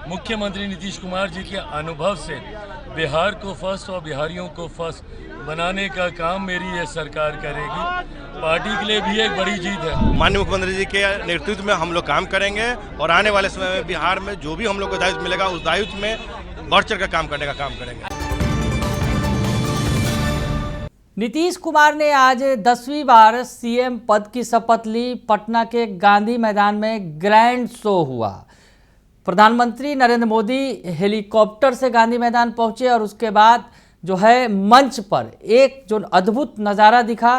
मुख्यमंत्री नीतीश कुमार जी के अनुभव से बिहार को फर्स्ट और बिहारियों को फर्स्ट बनाने का काम मेरी ये सरकार करेगी। पार्टी के लिए भी एक बड़ी जीत है। माननीय मुख्यमंत्री जी के नेतृत्व में हम लोग काम करेंगे और आने वाले समय में बिहार में जो भी हम लोग को दायित्व मिलेगा उस दायित्व में बढ़ चढ़ कर काम करने का काम करेंगे। नीतीश कुमार ने आज 10वीं बार सीएम पद की शपथ ली। पटना के गांधी मैदान में ग्रैंड शो हुआ। प्रधानमंत्री नरेंद्र मोदी हेलीकॉप्टर से गांधी मैदान पहुंचे और उसके बाद जो है मंच पर एक जो अद्भुत नज़ारा दिखा।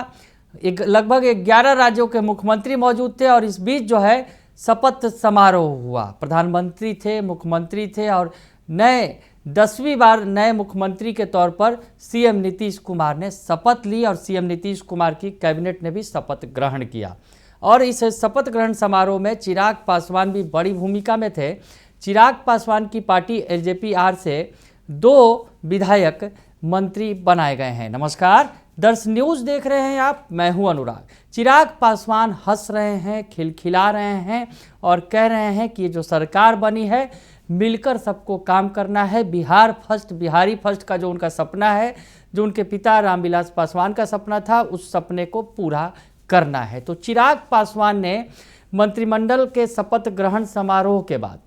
लगभग 11 राज्यों के मुख्यमंत्री मौजूद थे और इस बीच जो है शपथ समारोह हुआ। प्रधानमंत्री थे, मुख्यमंत्री थे और 10वीं बार नए मुख्यमंत्री के तौर पर सीएम नीतीश कुमार ने शपथ ली और सीएम नीतीश कुमार की कैबिनेट ने भी शपथ ग्रहण किया। और इस शपथ ग्रहण समारोह में चिराग पासवान भी बड़ी भूमिका में थे। चिराग पासवान की पार्टी एलजेपी-आर से 2 विधायक मंत्री बनाए गए हैं। नमस्कार, दर्श न्यूज़ देख रहे हैं आप, मैं हूं अनुराग। चिराग पासवान हंस रहे हैं, खिलखिला रहे हैं और कह रहे हैं कि ये जो सरकार बनी है मिलकर सबको काम करना है। बिहार फर्स्ट, बिहारी फर्स्ट का जो उनका सपना है, जो उनके पिता रामविलास पासवान का सपना था, उस सपने को पूरा करना है। तो चिराग पासवान ने मंत्रिमंडल के शपथ ग्रहण समारोह के बाद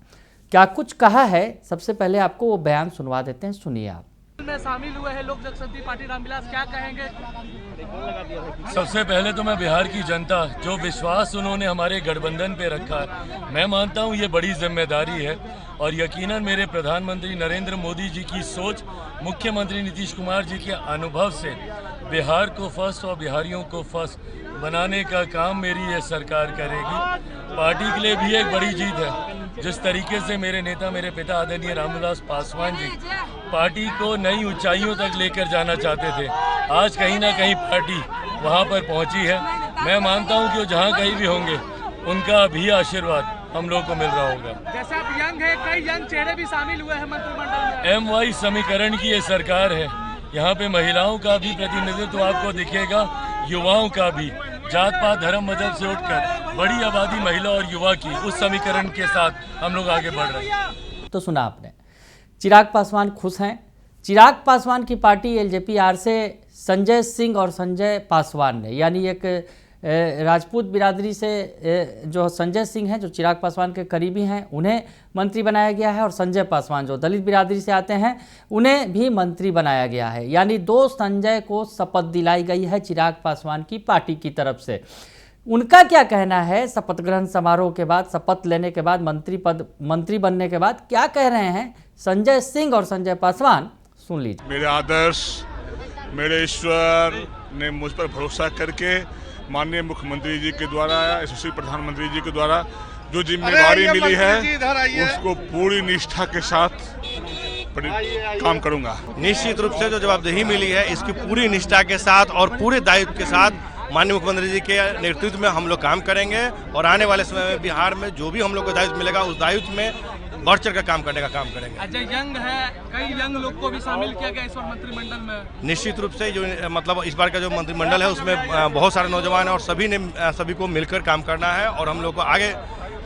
क्या कुछ कहा है, सबसे पहले आपको वो बयान सुनवा देते हैं, सुनिए आप। में शामिल हुए हैं लोक जनशक्ति पार्टी रामविलास, क्या कहेंगे? सबसे पहले तो मैं बिहार की जनता, जो विश्वास उन्होंने हमारे गठबंधन पे रखा है, मैं मानता हूँ ये बड़ी जिम्मेदारी है और यकीनन मेरे प्रधानमंत्री नरेंद्र मोदी जी की सोच, मुख्यमंत्री नीतीश कुमार जी के अनुभव से बिहार को फर्स्ट और बिहारियों को फर्स्ट बनाने का काम मेरी ये सरकार करेगी। पार्टी के लिए भी एक बड़ी जीत है। जिस तरीके से मेरे नेता, मेरे पिता आदरणीय रामविलास पासवान जी पार्टी को नई ऊंचाइयों तक लेकर जाना चाहते थे, आज कहीं ना कहीं पार्टी वहां पर पहुंची है। मैं मानता हूं कि वो जहां कहीं भी होंगे उनका भी आशीर्वाद हम लोग को मिल रहा होगा। जैसे आप यंग है, कई यंग चेहरे भी शामिल हुए हैं मंत्रिमंडल में। MY समीकरण की ये सरकार है। यहाँ पे महिलाओं का भी प्रतिनिधित्व आपको दिखेगा, युवाओं का भी। जात पात धर्म मजहब से उठकर बड़ी आबादी महिला और युवा की, उस समीकरण के साथ हम लोग आगे बढ़ रहे हैं। तो सुना आपने, चिराग पासवान खुश हैं। चिराग पासवान की पार्टी एलजेपी-आर से संजय सिंह और संजय पासवान ने, यानी एक राजपूत बिरादरी से जो संजय सिंह हैं, जो चिराग पासवान के करीबी हैं, उन्हें मंत्री बनाया गया है और संजय पासवान जो दलित बिरादरी से आते हैं उन्हें भी मंत्री बनाया गया है। यानी 2 संजय को शपथ दिलाई गई है चिराग पासवान की पार्टी की तरफ से। उनका क्या कहना है शपथ ग्रहण समारोह के बाद, शपथ लेने के बाद, मंत्री बनने के बाद क्या कह रहे हैं संजय सिंह और संजय पासवान, सुन लीजिए। मेरे आदर्श, मेरे ईश्वर ने मुझ पर भरोसा करके माननीय मुख्यमंत्री जी के द्वारा, यशस्वी प्रधानमंत्री जी के द्वारा जो जिम्मेदारी मिली है उसको पूरी निष्ठा के साथ काम करूंगा। निश्चित रूप से जो जवाबदेही मिली है इसकी पूरी निष्ठा के साथ और पूरे दायित्व के साथ माननीय मुख्यमंत्री जी के नेतृत्व में हम लोग काम करेंगे और आने वाले समय में बिहार में जो भी हम लोग को दायित्व मिलेगा उस दायित्व में बढ़ चढ़ कर काम करने का काम करेंगे। अजय यंग है, कई यंग लोग को भी शामिल किया गया इस बार मंत्रिमंडल में। निश्चित रूप से जो मतलब इस बार का जो मंत्रिमंडल है उसमें बहुत सारे नौजवान हैं और सभी को मिलकर काम करना है और हम लोग को आगे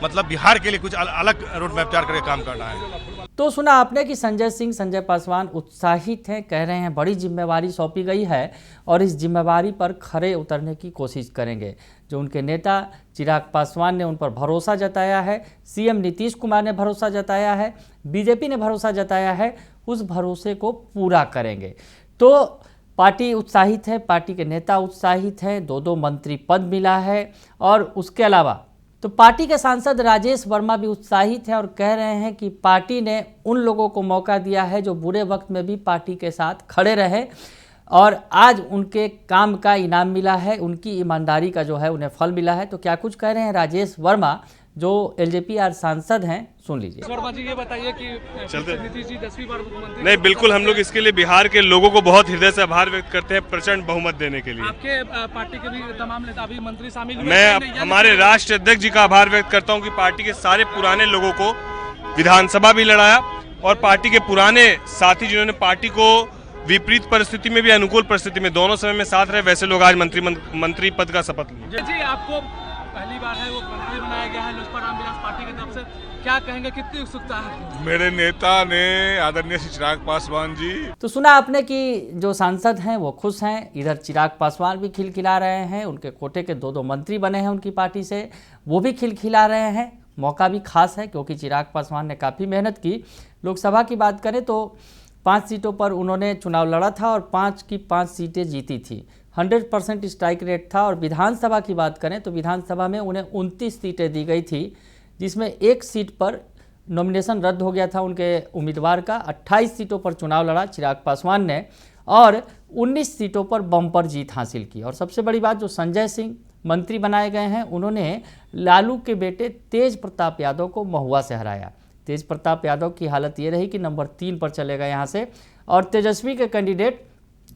मतलब बिहार के लिए कुछ अलग रोड मैप तैयार करके काम करना है। तो सुना आपने कि संजय सिंह, संजय पासवान उत्साहित हैं, कह रहे हैं बड़ी जिम्मेवारी सौंपी गई है और इस जिम्मेवारी पर खरे उतरने की कोशिश करेंगे। जो उनके नेता चिराग पासवान ने उन पर भरोसा जताया है, सीएम नीतीश कुमार ने भरोसा जताया है, बीजेपी ने भरोसा जताया है, उस भरोसे को पूरा करेंगे। तो पार्टी उत्साहित है, पार्टी के नेता उत्साहित हैं, 2 मंत्री पद मिला है और उसके अलावा तो पार्टी के सांसद राजेश वर्मा भी उत्साहित हैं और कह रहे हैं कि पार्टी ने उन लोगों को मौका दिया है जो बुरे वक्त में भी पार्टी के साथ खड़े रहे और आज उनके काम का इनाम मिला है, उनकी ईमानदारी का जो है उन्हें फल मिला है। तो क्या कुछ कह रहे हैं राजेश वर्मा जो एलजेपी-आर सांसद हैं, सुन लीजिए। वर्मा जी, ये बताइए कि नीतीश जी 10वीं बार मुख्यमंत्री। नहीं, बिल्कुल हम लोग इसके लिए बिहार के लोगों को बहुत हृदय से आभार व्यक्त करते हैं प्रचंड बहुमत देने के लिए। आपके पार्टी के भी तमाम नेता अभी मंत्री शामिल हुए। मैं हमारे राष्ट्रीय अध्यक्ष जी का आभार व्यक्त करता हूं कि पार्टी के सारे पुराने लोगों को विधानसभा भी लड़ाया और पार्टी के पुराने साथी जिन्होंने पार्टी को विपरीत परिस्थिति में भी अनुकूल परिस्थिति में दोनों समय में साथ रहे, वैसे लोग आज मंत्री पद का शपथ लिए। जी, आपको पहली बार है वो मंत्री बनाया गया है लोजपा रामविलास पार्टी की तरफ से, क्या कहेंगे, कितनी उत्सुकता है? मेरे नेता ने आदरणीय श्री चिराग पासवान जी। तो सुना आपने कि जो सांसद हैं वो खुश हैं, इधर चिराग पासवान भी खिलखिला रहे हैं, उनके कोटे के 2 मंत्री बने हैं उनकी पार्टी से, वो भी खिलखिला रहे हैं। मौका भी खास है क्योंकि चिराग पासवान ने काफ़ी मेहनत की। लोकसभा की बात करें तो 5 सीटों पर उन्होंने चुनाव लड़ा था और 5 की 5 सीटें जीती थी। 100% स्ट्राइक रेट था। और विधानसभा की बात करें तो विधानसभा में उन्हें 29 सीटें दी गई थी, जिसमें 1 सीट पर नॉमिनेशन रद्द हो गया था उनके उम्मीदवार का। 28 सीटों पर चुनाव लड़ा चिराग पासवान ने और 19 सीटों पर बम्पर जीत हासिल की। और सबसे बड़ी बात, जो संजय सिंह मंत्री बनाए गए हैं, उन्होंने लालू के बेटे तेज प्रताप यादव को महुआ से हराया। तेज प्रताप यादव की हालत ये रही कि नंबर 3 पर चले गए यहाँ से, और तेजस्वी के कैंडिडेट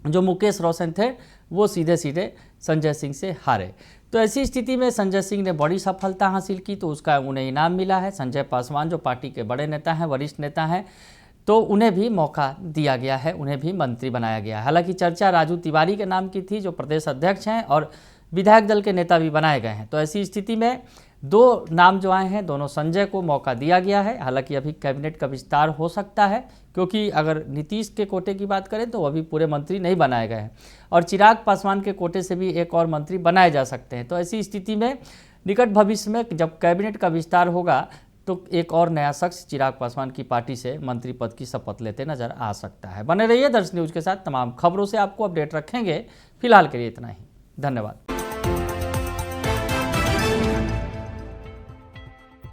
जो मुकेश रोशन थे वो सीधे सीधे संजय सिंह से हारे। तो ऐसी स्थिति में संजय सिंह ने बड़ी सफलता हासिल की, तो उसका उन्हें इनाम मिला है। संजय पासवान जो पार्टी के बड़े नेता हैं, वरिष्ठ नेता हैं, तो उन्हें भी मौका दिया गया है, उन्हें भी मंत्री बनाया गया है। हालांकि चर्चा राजू तिवारी के नाम की थी, जो प्रदेश अध्यक्ष हैं और विधायक दल के नेता भी बनाए गए हैं। तो ऐसी स्थिति में 2 नाम जो आए हैं, दोनों संजय को मौका दिया गया है। हालांकि अभी कैबिनेट का विस्तार हो सकता है, क्योंकि अगर नीतीश के कोटे की बात करें तो अभी पूरे मंत्री नहीं बनाए गए हैं, और चिराग पासवान के कोटे से भी एक और मंत्री बनाए जा सकते हैं। तो ऐसी स्थिति में निकट भविष्य में जब कैबिनेट का विस्तार होगा तो एक और नया शख्स चिराग पासवान की पार्टी से मंत्री पद की शपथ लेते नजर आ सकता है। बने रहिए दर्श न्यूज़ के साथ, तमाम खबरों से आपको अपडेट रखेंगे। फिलहाल के लिए इतना ही, धन्यवाद।